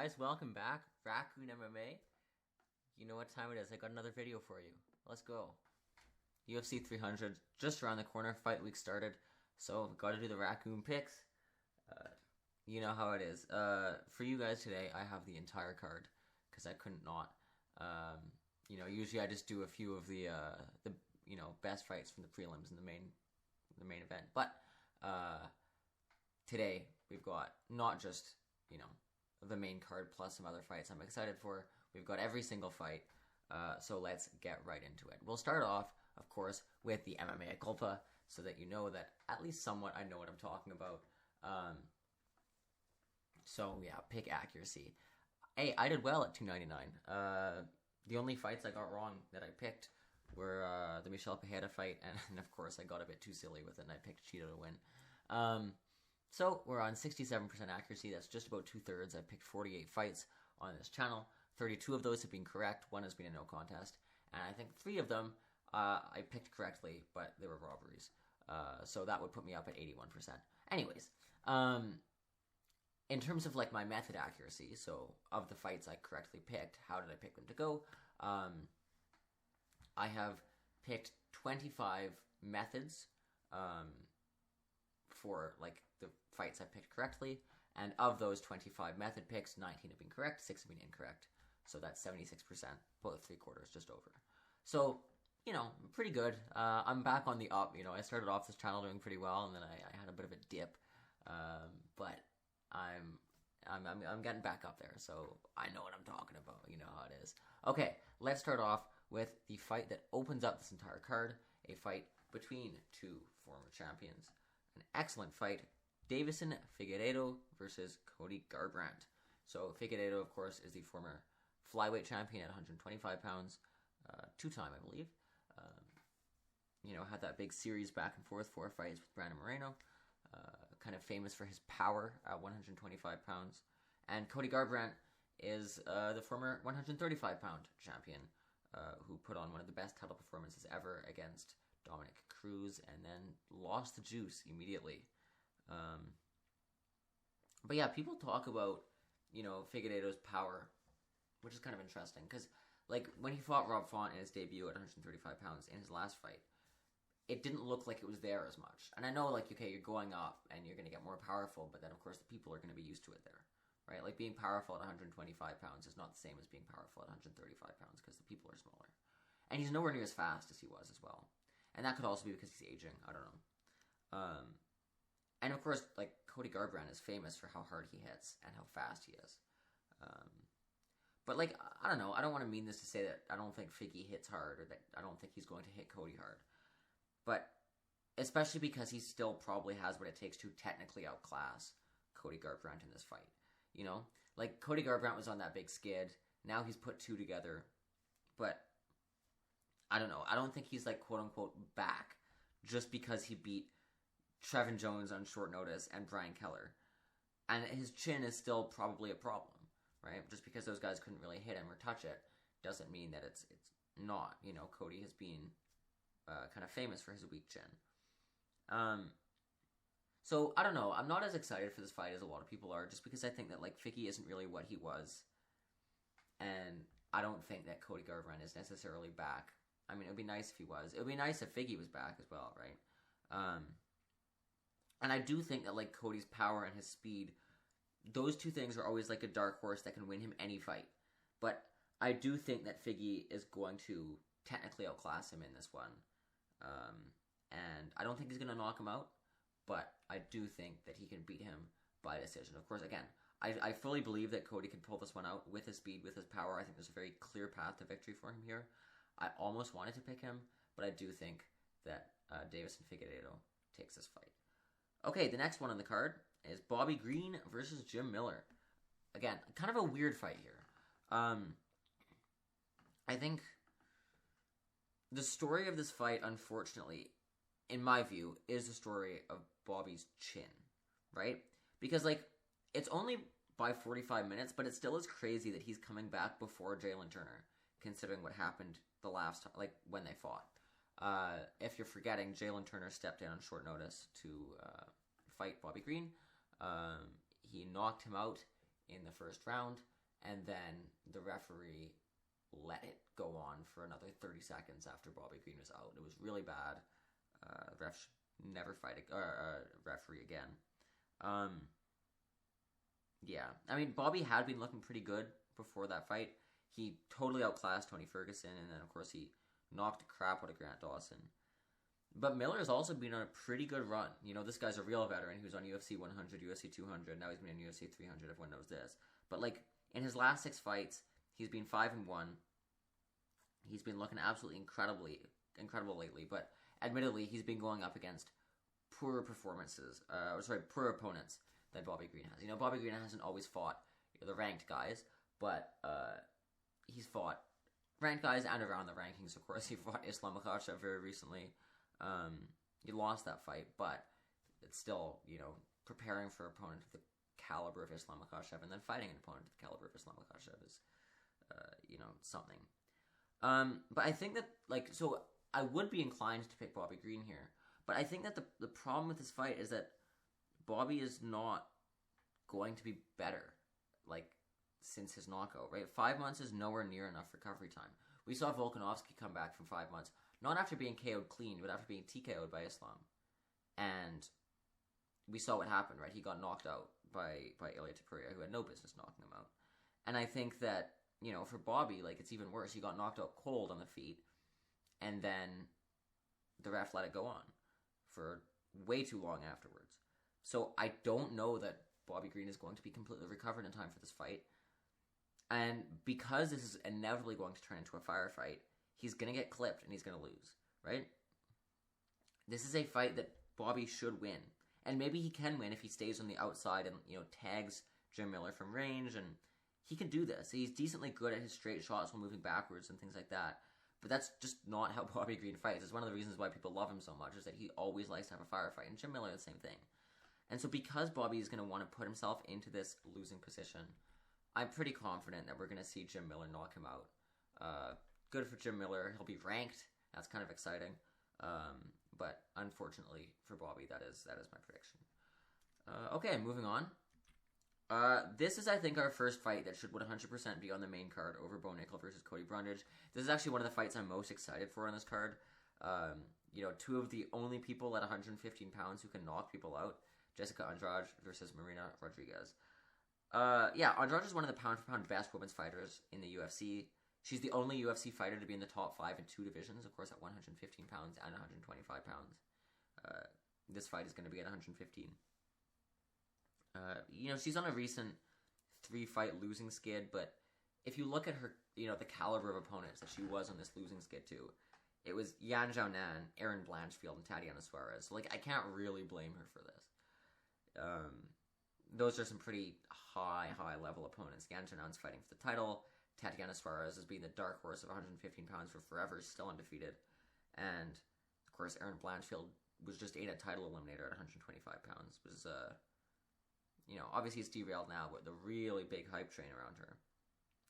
guys, welcome back. Raccoon MMA. You know what time it is. I got another video for you. Let's go. UFC 300, just around the corner. Fight week started. So, got to do the Raccoon picks. You know how it is. For you guys today, I have the entire card. Because I couldn't not. Usually I just do a few of the best fights from the prelims and the main event. But, today, we've got not just, the main card plus some other fights I'm excited for. We've got every single fight, so let's get right into it. We'll start off, of course, with the MMA Culpa, so that you know that at least somewhat I know what I'm talking about. Pick accuracy. Hey, I did well at 299. The only fights I got wrong that I picked were the Michel Pereira fight, and of course I got a bit too silly with it, and I picked Cheeto to win. So we're on 67% accuracy. That's just about 2/3. I picked 48 fights on this channel. 32 of those have been correct. One has been a no contest. And I think 3 of them I picked correctly, but they were robberies. So that would put me up at 81%. Anyways, in terms of like my method accuracy, so of the fights I correctly picked, how did I pick them to go? I have picked 25 methods for like the fights I picked correctly, and of those 25 method picks, 19 have been correct, 6 have been incorrect. So that's 76%, both 3/4, just over. So, pretty good. I'm back on the up. I started off this channel doing pretty well, and then I had a bit of a dip, but I'm getting back up there, so I know what I'm talking about. You know how it is. Okay, let's start off with the fight that opens up this entire card, a fight between 2 former champions. An excellent fight, Davison Figueiredo versus Cody Garbrandt. So Figueiredo, of course, is the former flyweight champion at 125 pounds, 2-time, I believe. Had that big series back and forth, 4 fights with Brandon Moreno. Kind of famous for his power at 125 pounds. And Cody Garbrandt is the former 135-pound champion, who put on one of the best title performances ever against Dominic Cruz, and then lost the juice immediately. But yeah, people talk about, Figueiredo's power, which is kind of interesting, because, like, when he fought Rob Font in his debut at 135 pounds in his last fight, it didn't look like it was there as much. And I know, like, okay, you're going up, and you're going to get more powerful, but then, of course, the people are going to be used to it there, right? Like, being powerful at 125 pounds is not the same as being powerful at 135 pounds, because the people are smaller. And he's nowhere near as fast as he was as well. And that could also be because he's aging. I don't know. And of course, like, Cody Garbrandt is famous for how hard he hits and how fast he is. But, like, I don't know. I don't want to mean this to say that I don't think Figgy hits hard or that I don't think he's going to hit Cody hard. But especially because he still probably has what it takes to technically outclass Cody Garbrandt in this fight. Like, Cody Garbrandt was on that big skid. Now he's put 2 together. But I don't know. I don't think he's, like, quote-unquote back just because he beat Trevin Jones on short notice and Brian Keller. And his chin is still probably a problem, right? Just because those guys couldn't really hit him or touch it doesn't mean that it's not. Cody has been kind of famous for his weak chin. So, I don't know. I'm not as excited for this fight as a lot of people are, just because I think that, like, Ficky isn't really what he was. And I don't think that Cody Garbrandt is necessarily back. I mean, it would be nice if he was. It would be nice if Figgy was back as well, right? And I do think that, like, Cody's power and his speed, those 2 things are always like a dark horse that can win him any fight. But I do think that Figgy is going to technically outclass him in this one. And I don't think he's going to knock him out, but I do think that he can beat him by decision. Of course, again, I fully believe that Cody can pull this one out with his speed, with his power. I think there's a very clear path to victory for him here. I almost wanted to pick him, but I do think that Davison Figueiredo takes this fight. Okay, the next one on the card is Bobby Green versus Jim Miller. Again, kind of a weird fight here. I think the story of this fight, unfortunately, in my view, is the story of Bobby's chin, right? Because, like, it's only by 45 minutes, but it still is crazy that he's coming back before Jalen Turner, considering what happened the last time, like, when they fought. If you're forgetting, Jalen Turner stepped in on short notice to fight Bobby Green. He knocked him out in the first round, and then the referee let it go on for another 30 seconds after Bobby Green was out. It was really bad. Ref should never fight a referee again. Yeah, I mean, Bobby had been looking pretty good before that fight. He totally outclassed Tony Ferguson, and then, of course, he knocked the crap out of Grant Dawson. But Miller has also been on a pretty good run. You know, this guy's a real veteran. He was on UFC 100, UFC 200. Now he's been in UFC 300. Everyone knows this. But, like, in his last 6 fights, he's been 5-1. He's been looking absolutely incredible lately. But, admittedly, he's been going up against poorer opponents than Bobby Green has. You know, Bobby Green hasn't always fought the ranked guys, but he's fought ranked guys and around the rankings, of course. He fought Islam Makhachev very recently. He lost that fight, but it's still, you know, preparing for an opponent of the caliber of Islam Makhachev and then fighting an opponent of the caliber of Islam Makhachev is, you know, something. But I think that, like, so I would be inclined to pick Bobby Green here, but I think that the problem with this fight is that Bobby is not going to be better, like, since his knockout, right? 5 months is nowhere near enough recovery time. We saw Volkanovski come back from 5 months, not after being KO'd clean, but after being TKO'd by Islam. And we saw what happened, right? He got knocked out by Ilia Pereira, who had no business knocking him out. And I think that, you know, for Bobby, like, it's even worse. He got knocked out cold on the feet, and then the ref let it go on for way too long afterwards. So I don't know that Bobby Green is going to be completely recovered in time for this fight. And because this is inevitably going to turn into a firefight, he's going to get clipped and he's going to lose, right? This is a fight that Bobby should win. And maybe he can win if he stays on the outside and, you know, tags Jim Miller from range. And he can do this. He's decently good at his straight shots while moving backwards and things like that. But that's just not how Bobby Green fights. It's one of the reasons why people love him so much, is that he always likes to have a firefight. And Jim Miller, the same thing. And so because Bobby is going to want to put himself into this losing position, I'm pretty confident that we're going to see Jim Miller knock him out. Good for Jim Miller. He'll be ranked. That's kind of exciting. But unfortunately for Bobby, that is my prediction. Okay, moving on. This is, I think, our first fight that should 100% be on the main card over Bo Nickel versus Cody Brundage. This is actually one of the fights I'm most excited for on this card. You know, 2 of the only people at 115 pounds who can knock people out. Jessica Andrade versus Marina Rodriguez. Andrade is one of the pound-for-pound best women's fighters in the UFC. She's the only UFC fighter to be in the top 5 in 2 divisions, of course, at 115 pounds and 125 pounds. This fight is going to be at 115. You know, she's on a recent 3-fight losing skid, but if you look at her, you know, the caliber of opponents that she was on this losing skid to, it was Yan Xiaonan, Erin Blanchfield, and Tatiana Suarez. So, like, I can't really blame her for this. Those are some pretty high-level opponents. Yan Xiaonan's fighting for the title. Tatiana Suarez has been the dark horse of 115 pounds for forever, still undefeated. And, of course, Erin Blanchfield was just a title eliminator at 125 pounds. Was, you know, obviously it's derailed now, but the really big hype train around her.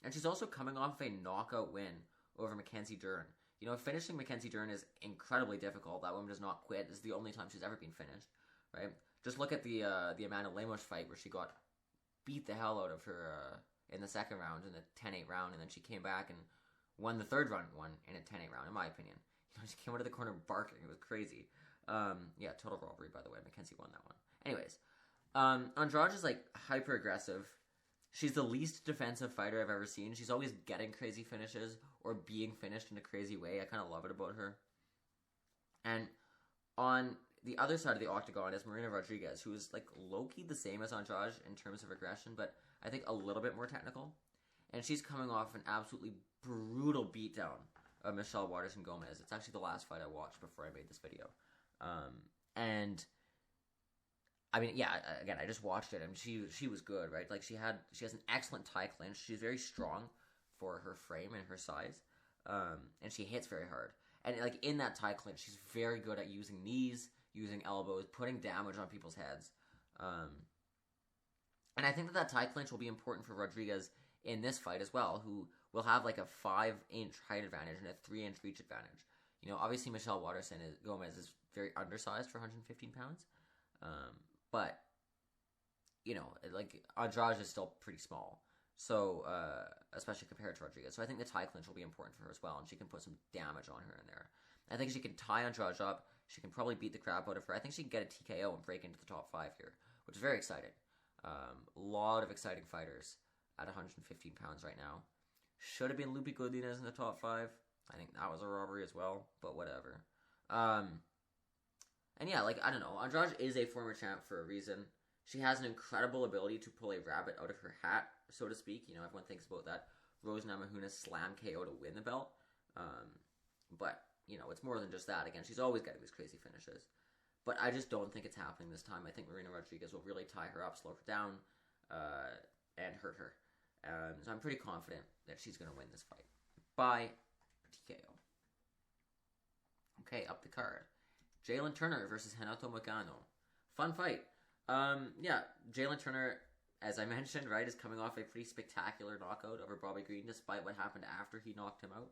And she's also coming off a knockout win over Mackenzie Dern. You know, finishing Mackenzie Dern is incredibly difficult. That woman does not quit. This is the only time she's ever been finished, right? Just look at the Amanda Lemos fight where she got beat the hell out of her in the second round, in the 10-8 round, and then she came back and won the third round in a 10-8 round, in my opinion. You know, she came out of the corner barking. It was crazy. Total robbery, by the way. Mackenzie won that one. Anyways, Andrade is, like, hyper-aggressive. She's the least defensive fighter I've ever seen. She's always getting crazy finishes or being finished in a crazy way. I kind of love it about her. And on the other side of the octagon is Marina Rodriguez, who is, like, low-key the same as Andrade in terms of aggression, but I think a little bit more technical. And she's coming off an absolutely brutal beatdown of Michelle Waterson Gomez. It's actually the last fight I watched before I made this video. And I mean, yeah, again, I just watched it, and she was good, right? Like, she has an excellent tie clinch. She's very strong for her frame and her size, and she hits very hard. And, like, in that tie clinch, she's very good at using knees, using elbows, putting damage on people's heads. And I think that tie clinch will be important for Rodriguez in this fight as well, who will have, like, a 5-inch height advantage and a 3-inch reach advantage. You know, obviously Michelle Waterson Gomez is very undersized for 115 pounds. But, you know, like, Andrade is still pretty small. So, especially compared to Rodriguez. So I think the tie clinch will be important for her as well, and she can put some damage on her in there. I think she can tie Andrade up. She can probably beat the crap out of her. I think she can get a TKO and break into the top 5 here, which is very exciting. A lot of exciting fighters at 115 pounds right now. Should have been Lupi Godinez in the top 5. I think that was a robbery as well, but whatever. And yeah, like, I don't know. Andrade is a former champ for a reason. She has an incredible ability to pull a rabbit out of her hat, so to speak. You know, everyone thinks about that Rose Namajunas slam KO to win the belt. But, you know, it's more than just that. Again, she's always getting these crazy finishes. But I just don't think it's happening this time. I think Marina Rodriguez will really tie her up, slow her down, and hurt her. So I'm pretty confident that she's going to win this fight by TKO. Okay, up the card. Jalen Turner versus Renato Moicano. Fun fight. Yeah, Jalen Turner, as I mentioned, right, is coming off a pretty spectacular knockout over Bobby Green, despite what happened after he knocked him out.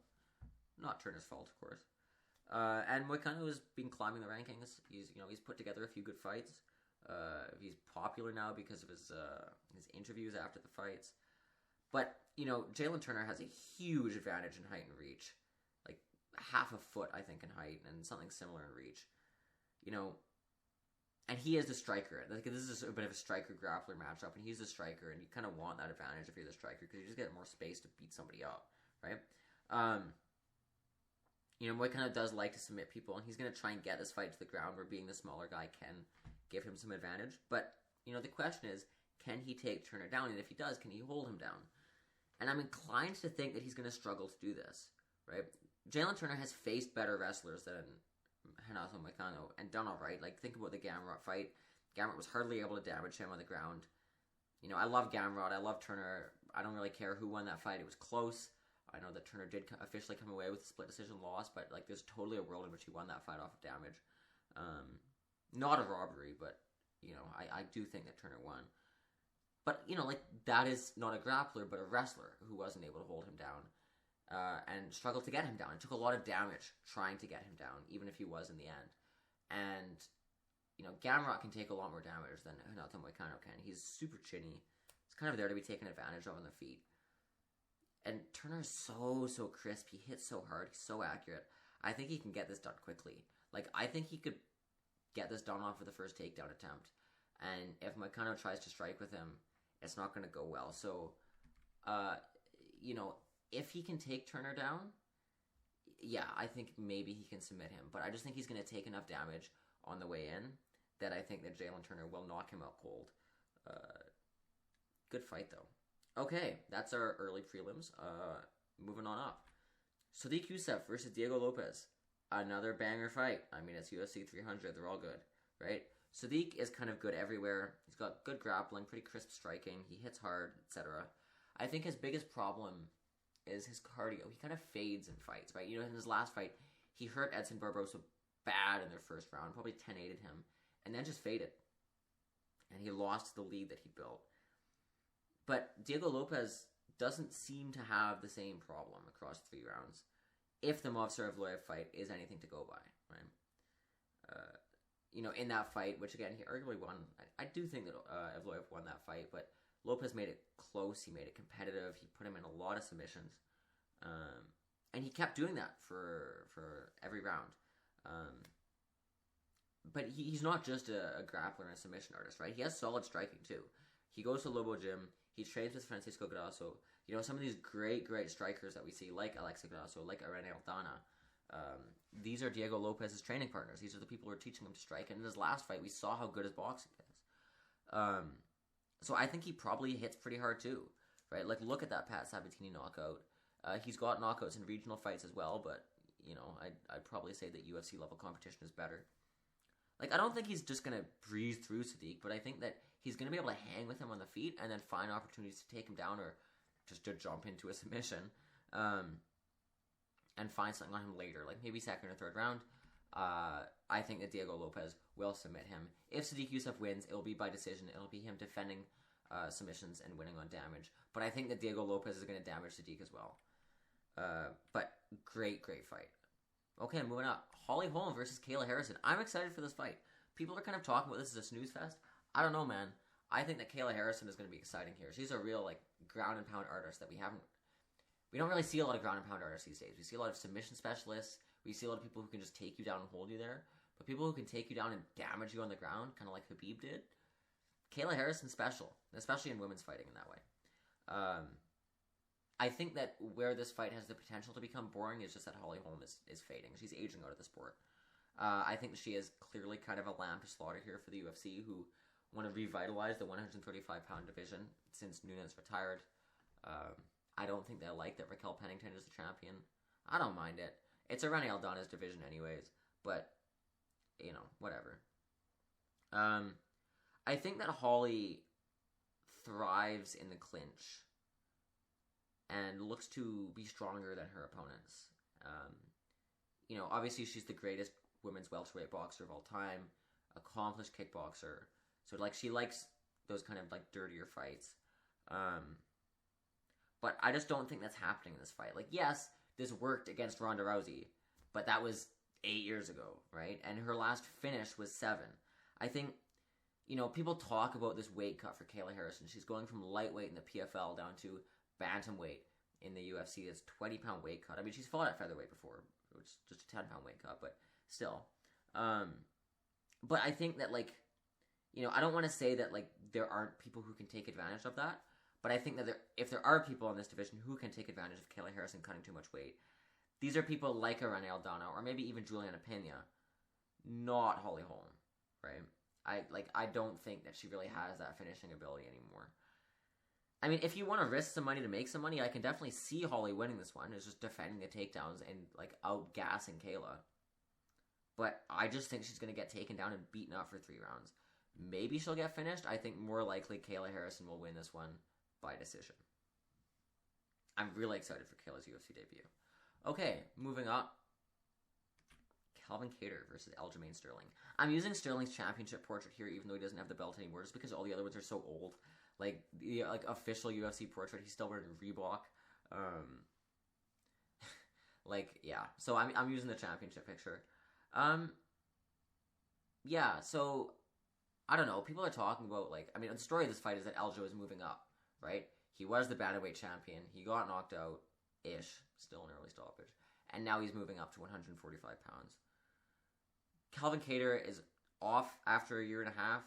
Not Turner's fault, of course. And Moicano has been climbing the rankings. He's put together a few good fights. He's popular now because of his interviews after the fights. But, you know, Jalen Turner has a huge advantage in height and reach. Like, half a foot, I think, in height, and something similar in reach. You know, and he is the striker. Like, this is a bit of a striker-grappler matchup, and he's the striker, and you kind of want that advantage if you're the striker, because you just get more space to beat somebody up, right? You know, Moicano does like to submit people, and he's going to try and get this fight to the ground where being the smaller guy can give him some advantage. But, you know, the question is, can he take Turner down? And if he does, can he hold him down? And I'm inclined to think that he's going to struggle to do this, right? Jalen Turner has faced better wrestlers than Renato Moicano and done all right. Like, think about the Gamrot fight. Gamrot was hardly able to damage him on the ground. You know, I love Gamrot. I love Turner. I don't really care who won that fight. It was close. I know that Turner did officially come away with a split decision loss, but, like, there's totally a world in which he won that fight off of damage. Not a robbery, but, you know, I do think that Turner won. But, you know, like, that is not a grappler, but a wrestler who wasn't able to hold him down and struggled to get him down. It took a lot of damage trying to get him down, even if he was in the end. And, you know, Gamrot can take a lot more damage than Renato Moicano can. He's super chinny. He's kind of there to be taken advantage of on the feet. And Turner is so crisp. He hits so hard. He's so accurate. I think he can get this done quickly. Like, I think he could get this done off with the first takedown attempt. And if Moicano tries to strike with him, it's not going to go well. So, you know, if he can take Turner down, yeah, I think maybe he can submit him. But I just think he's going to take enough damage on the way in that I think that Jalen Turner will knock him out cold. Good fight, though. Okay, that's our early prelims. Moving on up. Sodiq Yusuff versus Diego Lopez. Another banger fight. I mean, it's UFC 300. They're all good, right? Sodiq is kind of good everywhere. He's got good grappling, pretty crisp striking. He hits hard, etc. I think his biggest problem is his cardio. He kind of fades in fights, right? You know, in his last fight, he hurt Edson Barbosa bad in their first round, probably 10-8'd him, and then just faded. And he lost the lead that he built. But Diego Lopez doesn't seem to have the same problem across 3 rounds, if the Movsar-Evloev fight is anything to go by, right? You know, in that fight, which again, he arguably won. I do think that Evloev won that fight, but Lopez made it close. He made it competitive. He put him in a lot of submissions. And he kept doing that for every round. But he's not just a grappler and a submission artist, right? He has solid striking, too. He goes to Lobo Gym. He trains with Francisco Grasso. You know, some of these great strikers that we see, like Alexa Grasso, like Irene Aldana, these are Diego Lopez's training partners. These are the people who are teaching him to strike. And in his last fight, we saw how good his boxing is. So I think he probably hits pretty hard too, right? Like, look at that Pat Sabatini knockout. He's got knockouts in regional fights as well, but, you know, I'd probably say that UFC level competition is better. Like, I don't think he's just going to breeze through Sodiq, but I think that he's going to be able to hang with him on the feet and then find opportunities to take him down or just to jump into a submission. And find something on him later, like maybe second or third round. I think that Diego Lopez will submit him. If Sodiq Yusuff wins, it'll be by decision. It'll be him defending submissions and winning on damage. But I think that Diego Lopez is going to damage Sodiq as well. But great fight. Okay, moving up. Holly Holm versus Kayla Harrison. I'm excited for this fight. People are kind of talking about this as a snooze fest. I don't know, man. I think that Kayla Harrison is going to be exciting here. She's a real, like, ground and pound artists that we don't really see a lot of ground and pound artists these days. We see a lot of submission specialists. We see a lot of people who can just take you down and hold you there. But people who can take you down and damage you on the ground, kind of like Khabib did, Kayla Harrison's special, especially in women's fighting in that way. I think that where this fight has the potential to become boring is just that Holly Holm is fading. She's aging out of the sport. I think she is clearly kind of a lamb to slaughter here for the UFC, who want to revitalize the 135-pound division since Nunes retired. I don't think they like that Raquel Pennington is the champion. I don't mind it. It's Irene Aldana's division anyways, but, you know, whatever. I think that Holly thrives in the clinch and looks to be stronger than her opponents. You know, obviously she's the greatest women's welterweight boxer of all time, accomplished kickboxer. So, like, she likes those kind of, like, dirtier fights. But I just don't think that's happening in this fight. Like, yes, this worked against Ronda Rousey, but that was 8 years ago, right? And her last finish was 7. I think, you know, people talk about this weight cut for Kayla Harrison. She's going from lightweight in the PFL down to bantamweight in the UFC. It's 20-pound weight cut. I mean, she's fought at featherweight before, which is just a 10-pound weight cut, but still. But I think that, like, you know, I don't want to say that, like, there aren't people who can take advantage of that, but I think that if there are people in this division who can take advantage of Kayla Harrison cutting too much weight, these are people like Irene Aldana, or maybe even Juliana Pena, not Holly Holm, right? I don't think that she really has that finishing ability anymore. I mean, if you want to risk some money to make some money, I can definitely see Holly winning this one. It's just defending the takedowns and, like, outgassing Kayla. But I just think she's going to get taken down and beaten up for 3 rounds. Maybe she'll get finished. I think more likely Kayla Harrison will win this one by decision. I'm really excited for Kayla's UFC debut. Okay, moving up. Calvin Kattar versus Aljamain Sterling. I'm using Sterling's championship portrait here, even though he doesn't have the belt anymore, just because all the other ones are so old. Like, the official UFC portrait, he's still wearing Reebok. Yeah. So I'm using the championship picture. Yeah, so I don't know. People are talking about, like, I mean, the story of this fight is that Aljo is moving up, right? He was the bantamweight champion. He got knocked out-ish, still an early stoppage, and now he's moving up to 145 pounds. Calvin Kattar is off after a year and a half.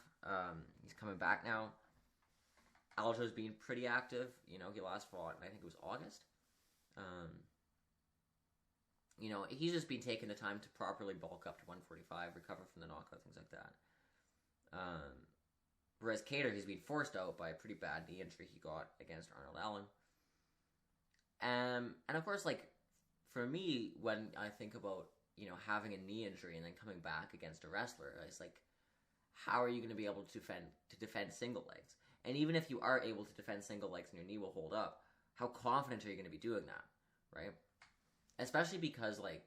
He's coming back now. Aljo's being pretty active. You know, he last fought, I think it was August. You know, he's just been taking the time to properly bulk up to 145, recover from the knockout, things like that. Whereas Kattar, he's been forced out by a pretty bad knee injury he got against Arnold Allen. And of course, like, for me, when I think about, you know, having a knee injury and then coming back against a wrestler, it's like, how are you going to be able to defend single legs? And even if you are able to defend single legs and your knee will hold up, how confident are you going to be doing that, right? Especially because, like,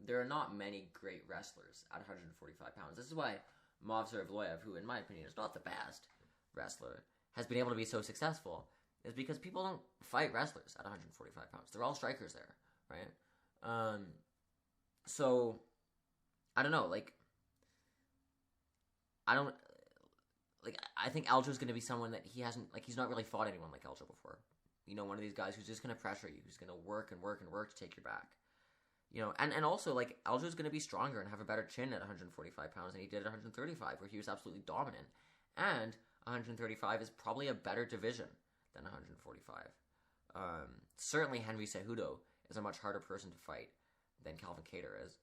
there are not many great wrestlers at 145 pounds. This is why Movsar Evloev, who in my opinion is not the best wrestler, has been able to be so successful, is because people don't fight wrestlers at 145 pounds. They're all strikers there, right? So, I don't know, like, I think Aljo's going to be someone that he's not really fought anyone like Aljo before. You know, one of these guys who's just going to pressure you, who's going to work and work and work to take your back. You know, and also, like, Aljo's going to be stronger and have a better chin at 145 pounds than he did at 135, where he was absolutely dominant. And 135 is probably a better division than 145. Certainly Henry Cejudo is a much harder person to fight than Calvin Kattar is.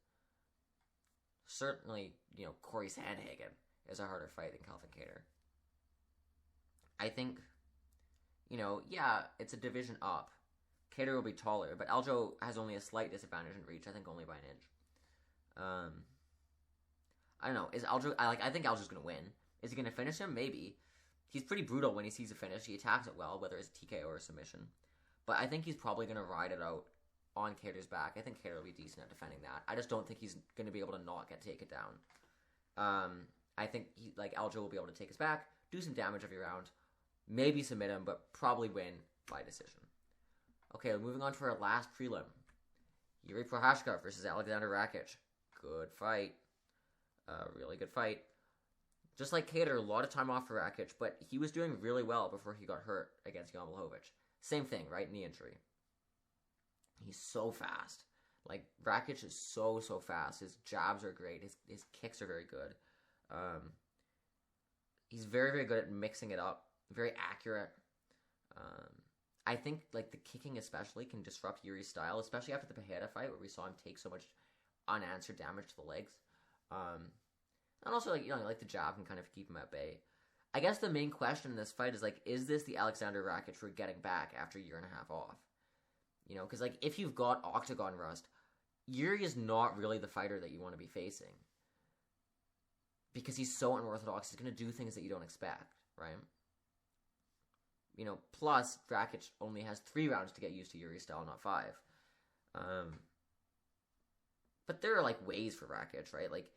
Certainly, you know, Corey Sandhagen is a harder fight than Calvin Kattar. I think, you know, yeah, it's a division up. Kattar will be taller, but Aljo has only a slight disadvantage in reach. I think only by an inch. I don't know. I think Aljo's going to win. Is he going to finish him? Maybe. He's pretty brutal when he sees a finish. He attacks it well, whether it's TKO or a submission. But I think he's probably going to ride it out on Kattar's back. I think Kattar will be decent at defending that. I just don't think he's going to be able to not get taken down. I think Aljo will be able to take his back, do some damage every round, maybe submit him, but probably win by decision. Okay, moving on to our last prelim. Yuri Prohashka versus Alexander Rakic. Good fight. Really good fight. Just like Kattar, a lot of time off for Rakic, but he was doing really well before he got hurt against Jan Blachowicz. Same thing, right? Knee injury. He's so fast. Like, Rakic is so fast. His jabs are great. His kicks are very good. He's very good at mixing it up. Very accurate. I think, like, the kicking especially can disrupt Yuri's style, especially after the Pereira fight where we saw him take so much unanswered damage to the legs. And also, like, like the jab can kind of keep him at bay. I guess the main question in this fight is, like, is this the Alexander Rakic we're getting back after a year and a half off? Because, like, if you've got octagon rust, Yuri is not really the fighter that you want to be facing. Because he's so unorthodox, he's going to do things that you don't expect, right? Plus, Rakic only has 3 rounds to get used to Yuri's style, not 5. But there are, like, ways for Rakic, right? Like,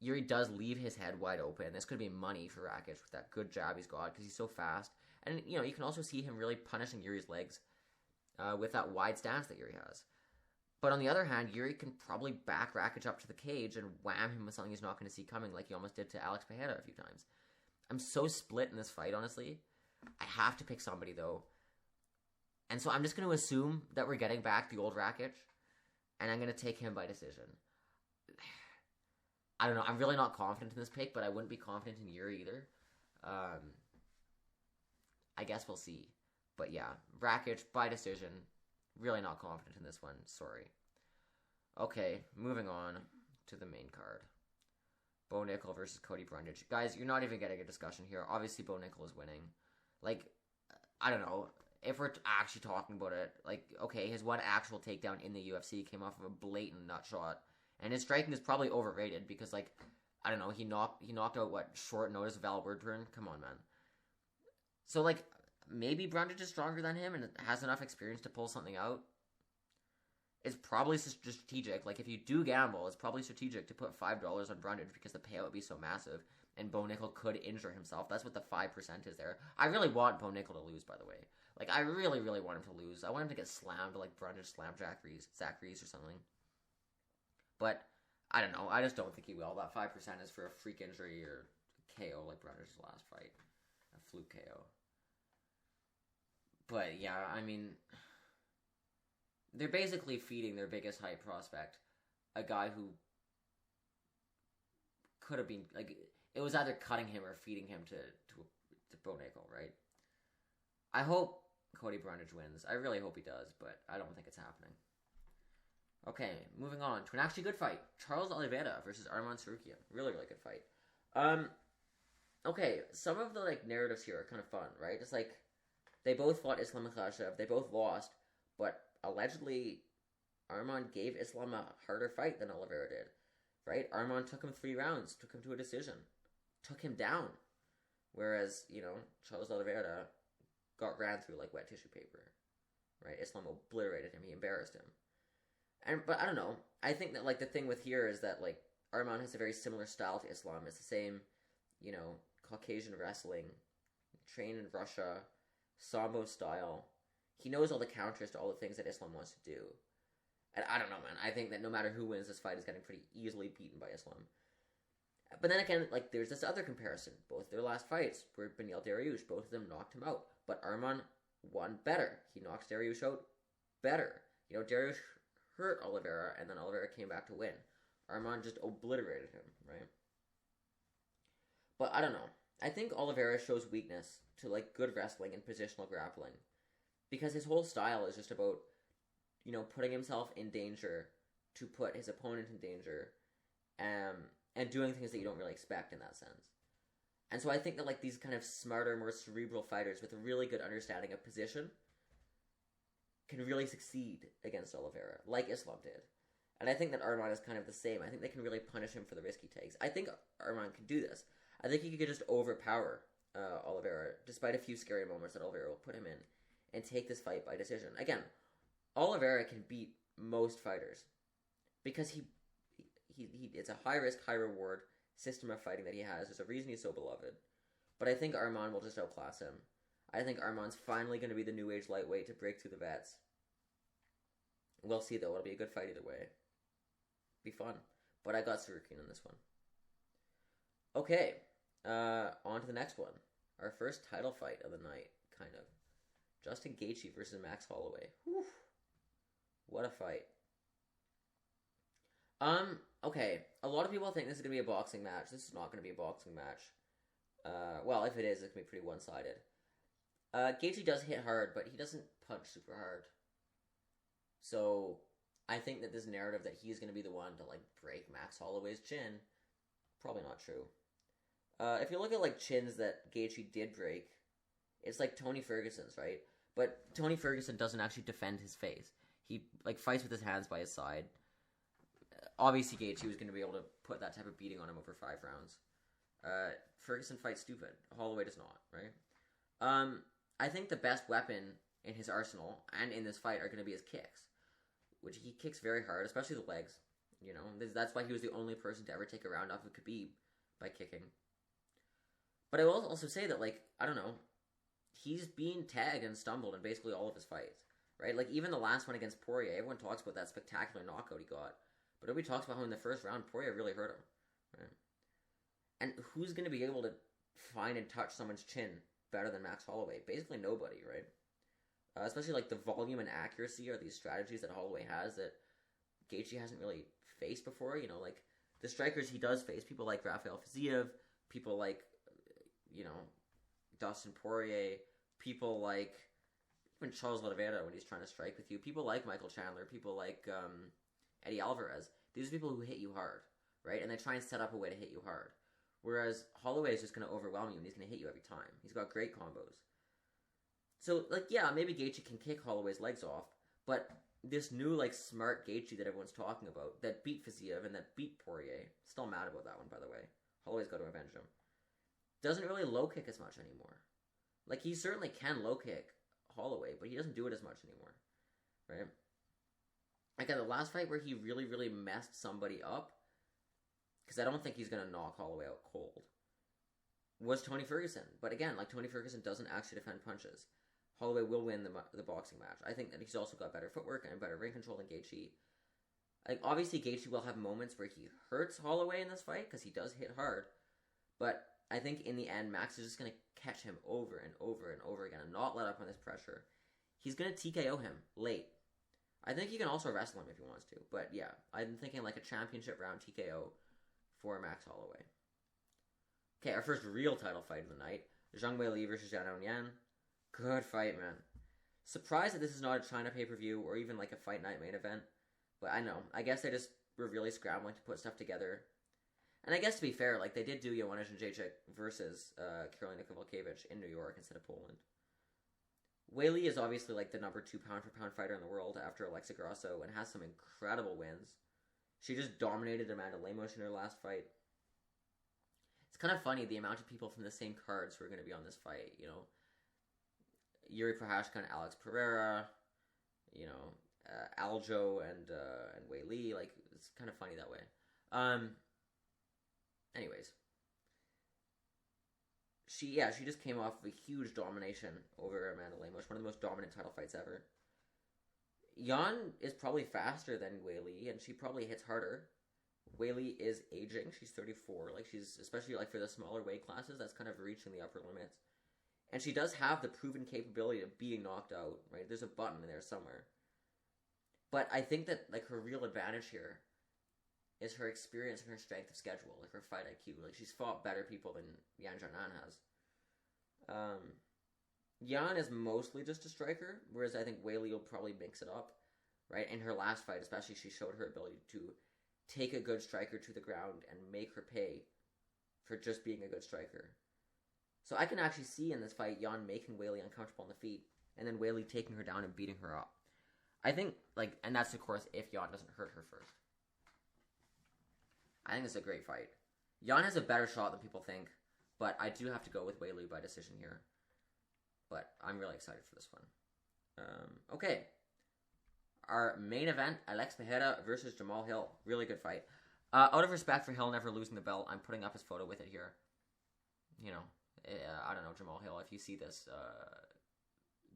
Yuri does leave his head wide open. This could be money for Rakic with that good jab he's got because he's so fast. And, you can also see him really punishing Yuri's legs with that wide stance that Yuri has. But on the other hand, Yuri can probably back Rakic up to the cage and wham him with something he's not going to see coming like he almost did to Alex Pereira a few times. I'm so split in this fight, honestly. I have to pick somebody, though. And so I'm just going to assume that we're getting back the old Rakic, and I'm going to take him by decision. I don't know. I'm really not confident in this pick, but I wouldn't be confident in Yuri either. I guess we'll see. But yeah, Rakic by decision. Really not confident in this one. Sorry. Okay, moving on to the main card. Bo Nickel versus Cody Brundage. Guys, you're not even getting a discussion here. Obviously, Bo Nickel is winning. Like, I don't know. If we're actually talking about it, like, okay, his one actual takedown in the UFC came off of a blatant nut shot. And his striking is probably overrated because, like, I don't know, he knocked out, short notice Val Wordburn? Come on, man. So, like, maybe Brundage is stronger than him and has enough experience to pull something out. It's probably strategic. Like, if you do gamble, it's probably strategic to put $5 on Brundage because the payout would be so massive. And Bo Nickel could injure himself. That's what the 5% is there. I really want Bo Nickel to lose, by the way. Like, I really want him to lose. I want him to get slammed like Brundage slammed Zach Reese or something. But, I don't know. I just don't think he will. That 5% is for a freak injury or KO like Brundage's last fight. A fluke KO. But, yeah, I mean, they're basically feeding their biggest hype prospect a guy who could have been, like, it was either cutting him or feeding him to Bo Nickel, right? I hope Cody Brundage wins. I really hope he does, but I don't think it's happening. Okay, moving on to an actually good fight. Charles Oliveira versus Arman Tsarukyan. Really good fight. Okay, some of the, like, narratives here are kind of fun, right? It's like, they both fought Islam Makhachev. They both lost, but allegedly, Arman gave Islam a harder fight than Oliveira did, right? Arman took him 3 rounds, took him to a decision, took him down, whereas, Charles Oliveira ran through like wet tissue paper, right? Islam obliterated him. He embarrassed him. But I don't know. I think that, like, the thing with here is that, like, Arman has a very similar style to Islam. It's the same, Caucasian wrestling, trained in Russia, Sambo style. He knows all the counters to all the things that Islam wants to do. And I don't know, man. I think that no matter who wins this fight is getting pretty easily beaten by Islam. But then again, like, there's this other comparison. Both their last fights were Beneil Dariush. Both of them knocked him out. But Arman won better. He knocks Dariush out better. Dariush hurt Oliveira, and then Oliveira came back to win. Arman just obliterated him, right? But I don't know. I think Oliveira shows weakness to, like, good wrestling and positional grappling. Because his whole style is just about, putting himself in danger to put his opponent in danger, and doing things that you don't really expect in that sense. And so I think that, like, these kind of smarter, more cerebral fighters with a really good understanding of position can really succeed against Oliveira, like Islam did. And I think that Arman is kind of the same. I think they can really punish him for the risk he takes. I think Arman can do this. I think he could just overpower Oliveira, despite a few scary moments that Oliveira will put him in, and take this fight by decision. Again, Oliveira can beat most fighters because he it's a high risk, high reward system of fighting that he has. There's a reason he's so beloved. But I think Arman will just outclass him. I think Arman's finally going to be the new age lightweight to break through the vets. We'll see, though. It'll be a good fight either way. Be fun. But I got Tsarukyan in this one. Okay. On to the next one. Our first title fight of the night, kind of. Justin Gaethje versus Max Holloway. Whew. What a fight. Okay. A lot of people think this is going to be a boxing match. This is not going to be a boxing match. Well, if it is, it's going to be pretty one-sided. Gaethje does hit hard, but he doesn't punch super hard. So, I think that this narrative that he's going to be the one to, like, break Max Holloway's chin, probably not true. If you look at, like, chins that Gaethje did break, it's like Tony Ferguson's, right? But Tony Ferguson doesn't actually defend his face. He, like, fights with his hands by his side. Obviously, Gaethje was going to be able to put that type of beating on him over 5 rounds. Ferguson fights stupid. Holloway does not, right? I think the best weapon in his arsenal and in this fight are going to be his kicks, which he kicks very hard, especially the legs. You know, that's why he was the only person to ever take a round off of Khabib by kicking. But I will also say that, like, I don't know, he's been tagged and stumbled in basically all of his fights, right? Like, even the last one against Poirier, everyone talks about that spectacular knockout he got, but nobody talks about how in the first round Poirier really hurt him, right? And who's going to be able to find and touch someone's chin better than Max Holloway? Basically nobody, right? Especially, like, the volume and accuracy are these strategies that Holloway has that Gaethje hasn't really faced before. You know, like, the strikers he does face, people like Rafael Fiziev, people like, you know, Dustin Poirier, people like even Charles Oliveira when he's trying to strike with you, people like Michael Chandler, people like Eddie Alvarez. These are people who hit you hard, right? And they try and set up a way to hit you hard. Whereas Holloway is just going to overwhelm you and he's going to hit you every time. He's got great combos. So, like, yeah, maybe Gaethje can kick Holloway's legs off, but this new, like, smart Gaethje that everyone's talking about, that beat Fiziev and that beat Poirier, still mad about that one, by the way. Holloway's got to avenge him. Doesn't really low kick as much anymore. Like, he certainly can low kick Holloway, but he doesn't do it as much anymore, right? Like, at the last fight where he really, really messed somebody up, because I don't think he's going to knock Holloway out cold, was Tony Ferguson. But again, like, Tony Ferguson doesn't actually defend punches. Holloway will win the boxing match. I think that he's also got better footwork and better ring control than Gaethje. Like, obviously, Gaethje will have moments where he hurts Holloway in this fight, because he does hit hard, but I think in the end, Max is just going to catch him over and over and over again and not let up on this pressure. He's going to TKO him late. I think he can also wrestle him if he wants to. But yeah, I'm thinking like a championship round TKO for Max Holloway. Okay, our first real title fight of the night. Zhang Weili versus Xiaonan Yan. Good fight, man. Surprised that this is not a China pay-per-view or even like a fight night main event. But I know. I guess they just were really scrambling to put stuff together. And I guess to be fair, like, they did do Joanna Jędrzejczyk versus Karolina Kowalkiewicz in New York instead of Poland. Weili is obviously, like, the number 2 pound-for-pound fighter in the world after Alexa Grasso and has some incredible wins. She just dominated Amanda Lemos in her last fight. It's kind of funny, the amount of people from the same cards who are going to be on this fight, you know. Yuri Prohashka and Alex Pereira, you know, Aljo and Weili, like, it's kind of funny that way. Anyways, she just came off of a huge domination over Amanda Lemos, one of the most dominant title fights ever. Yan is probably faster than Weili, and she probably hits harder. Weili is aging; she's 34. Like, she's, especially like for the smaller weight classes, that's kind of reaching the upper limits. And she does have the proven capability of being knocked out. Right? There's a button in there somewhere. But I think that, like, her real advantage here is her experience and her strength of schedule, like her fight IQ. Like, she's fought better people than Yan Xiaonan has. Yan is mostly just a striker, whereas I think Weili will probably mix it up, right? In her last fight, especially, she showed her ability to take a good striker to the ground and make her pay for just being a good striker. So I can actually see in this fight Yan making Weili uncomfortable on the feet, and then Weili taking her down and beating her up. I think, like, and that's of course if Yan doesn't hurt her first. I think it's a great fight. Yan has a better shot than people think, but I do have to go with Weili by decision here. But I'm really excited for this one. Okay. Our main event, Alex Pereira versus Jamahal Hill. Really good fight. Out of respect for Hill never losing the belt, I'm putting up his photo with it here. You know, I don't know, Jamahal Hill, if you see this,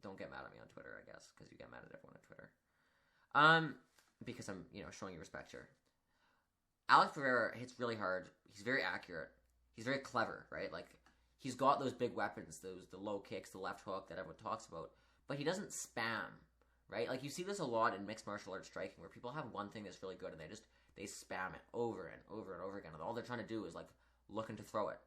don't get mad at me on Twitter, I guess, because you get mad at everyone on Twitter. Because I'm, you know, showing you respect here. Alex Pereira hits really hard. He's very accurate. He's very clever, right? Like, he's got those big weapons, the low kicks, the left hook that everyone talks about. but he doesn't spam, right? Like, you see this a lot in mixed martial arts striking, where people have one thing that's really good, and they spam it over and over and over again, and all they're trying to do is, like, looking to throw it.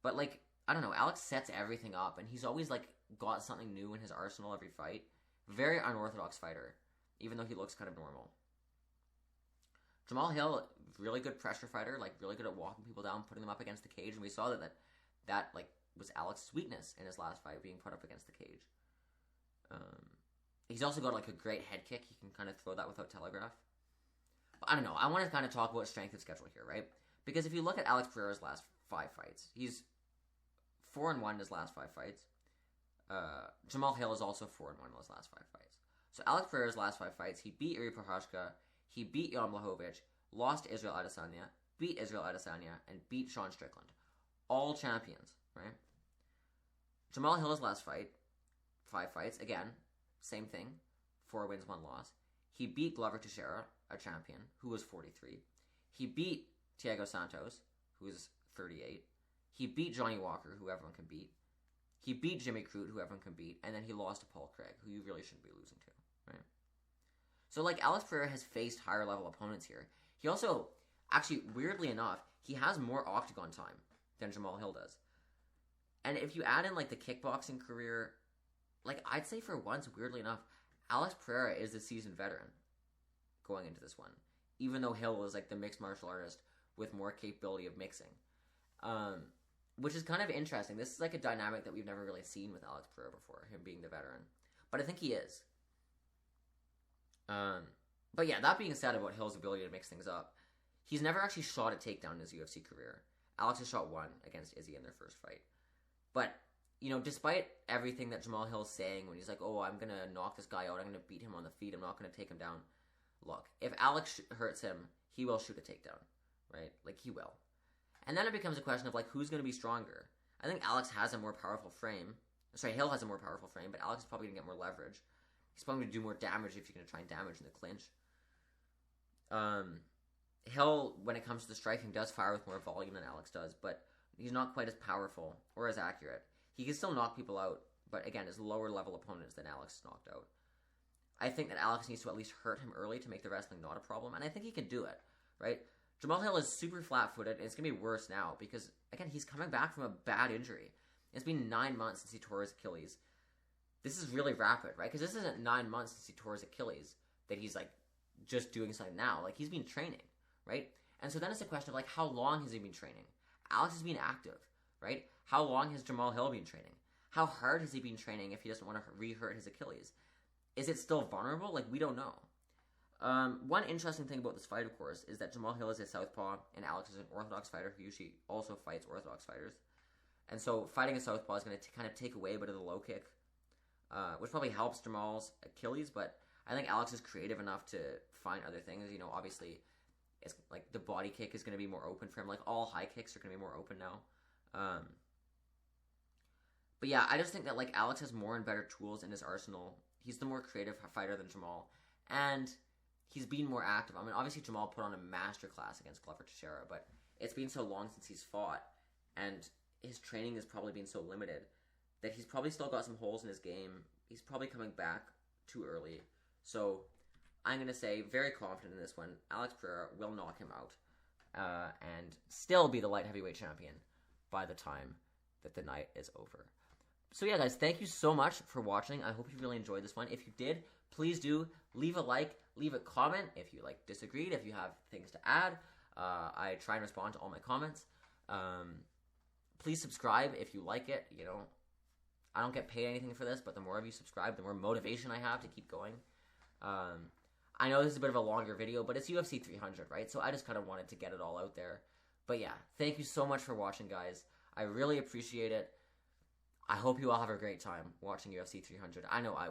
But, like, I don't know, Alex sets everything up, and he's always, like, got something new in his arsenal every fight. Very unorthodox fighter, even though he looks kind of normal. Jamahal Hill, really good pressure fighter, like, really good at walking people down, putting them up against the cage, and we saw that like, was Alex's weakness in his last fight, being put up against the cage. He's also got, like, a great head kick. He can kind of throw that without telegraph. But I don't know. I want to kind of talk about strength of schedule here, right? Because if you look at Alex Pereira's last 5 fights, he's 4-1 in his last 5 fights. Jamahal Hill is also 4-1 in his last 5 fights. So Alex Pereira's last 5 fights, he beat Iri Prochazka, he beat Jan Blachowicz, lost to Israel Adesanya, beat Israel Adesanya, and beat Sean Strickland. All champions, right? Jamahal Hill's last 5 fights, again, same thing, 4 wins, 1 loss. He beat Glover Teixeira, a champion, who was 43. He beat Thiago Santos, who is 38. He beat Johnny Walker, who everyone can beat. He beat Jimmy Crute, who everyone can beat. And then he lost to Paul Craig, who you really shouldn't be losing to, right? So, like, Alex Pereira has faced higher-level opponents here. He also, actually, weirdly enough, he has more octagon time than Jamahal Hill does. And if you add in, like, the kickboxing career, like, I'd say for once, weirdly enough, Alex Pereira is a seasoned veteran going into this one. Even though Hill is, like, the mixed martial artist with more capability of mixing. Which is kind of interesting. This is, like, a dynamic that we've never really seen with Alex Pereira before, him being the veteran. But I think he is. But yeah, that being said about Hill's ability to mix things up, he's never actually shot a takedown in his UFC career. Alex has shot 1 against Izzy in their first fight. But, you know, despite everything that Jamahal Hill's saying when he's like, oh, I'm going to knock this guy out, I'm going to beat him on the feet, I'm not going to take him down. Look, if Alex hurts him, he will shoot a takedown, right? Like, he will. And then it becomes a question of, like, who's going to be stronger? I think Alex has a more powerful frame. Sorry, Hill has a more powerful frame, but Alex is probably going to get more leverage. He's probably going to do more damage if you're going to try and damage in the clinch. Hill, when it comes to the striking, does fire with more volume than Alex does, but he's not quite as powerful or as accurate. He can still knock people out, but again, his lower level opponents than Alex knocked out. I think that Alex needs to at least hurt him early to make the wrestling not a problem, and I think he can do it, right? Jamahal Hill is super flat-footed, and it's going to be worse now because, again, he's coming back from a bad injury. It's been 9 months since he tore his Achilles. This is really rapid, right? Because this isn't 9 months since he tore his Achilles that he's, like, just doing something now. Like, he's been training, right? And so then it's a question of, like, how long has he been training? Alex has been active, right? How long has Jamahal Hill been training? How hard has he been training if he doesn't want to re-hurt his Achilles? Is it still vulnerable? Like, we don't know. One interesting thing about this fight, of course, is that Jamahal Hill is a southpaw, and Alex is an orthodox fighter who usually also fights orthodox fighters. And so fighting a southpaw is going to kind of take away a bit of the low kick, which probably helps Jamal's Achilles, but I think Alex is creative enough to find other things. You know, obviously, it's like the body kick is going to be more open for him. Like, all high kicks are going to be more open now. But yeah, I just think that, like, Alex has more and better tools in his arsenal. He's the more creative fighter than Jamahal. And he's been more active. I mean, obviously Jamahal put on a masterclass against Glover Teixeira, but it's been so long since he's fought, and his training has probably been so limited that he's probably still got some holes in his game. He's probably coming back too early. So I'm going to say, very confident in this one, Alex Pereira will knock him out and still be the light heavyweight champion by the time that the night is over. So yeah, guys, thank you so much for watching. I hope you really enjoyed this one. If you did, please do leave a like, leave a comment if you, like, disagreed, if you have things to add. I try and respond to all my comments. Please subscribe if you like it. You know, I don't get paid anything for this, but the more of you subscribe, the more motivation I have to keep going. I know this is a bit of a longer video, but it's UFC 300, right? So I just kind of wanted to get it all out there. But yeah, thank you so much for watching, guys. I really appreciate it. I hope you all have a great time watching UFC 300. I know I